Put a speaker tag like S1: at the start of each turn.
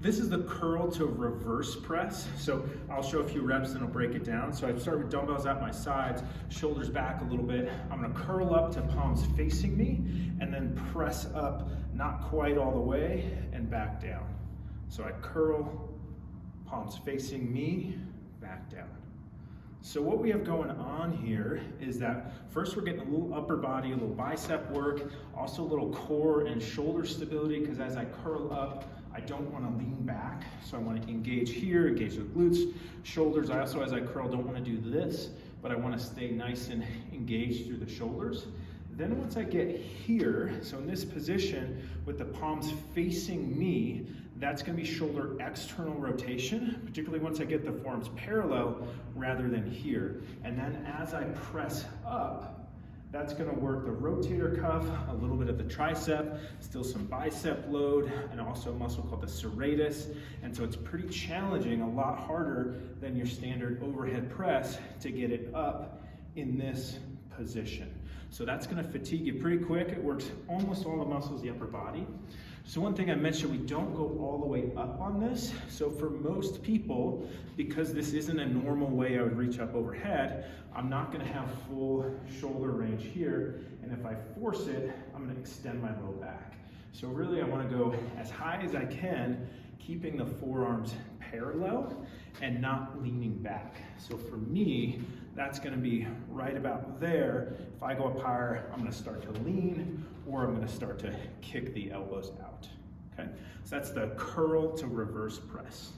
S1: This is the curl to reverse press. So I'll show a few reps and I'll break it down. So I start with dumbbells at my sides, shoulders back a little bit. I'm gonna curl up to palms facing me and then press up, not quite all the way, and back down. So I curl, palms facing me, back down. So what we have going on here is that first we're getting a little upper body, a little bicep work, also a little core and shoulder stability, because as I curl up, I don't want to lean back. So I want to engage here, engage the glutes, shoulders. I also, as I curl, don't want to do this, but I want to stay nice and engaged through the shoulders. Then once I get here, so in this position with the palms facing me, that's going to be shoulder external rotation, particularly once I get the forearms parallel rather than here. And then as I press up, that's going to work the rotator cuff, a little bit of the tricep, still some bicep load, and also a muscle called the serratus. And so it's pretty challenging, a lot harder than your standard overhead press to get it up in this position. So that's going to fatigue you pretty quick. It works almost all the muscles of the upper body. So one thing I mentioned, we don't go all the way up on this. So for most people, because this isn't a normal way I would reach up overhead, I'm not going to have full shoulder range here. And if I force it, I'm going to extend my low back. So really I want to go as high as I can, keeping the forearms parallel and not leaning back. So for me, that's going to be right about there. If I go up higher, I'm going to start to lean, or I'm going to start to kick the elbows out. Okay, so that's the curl to reverse press.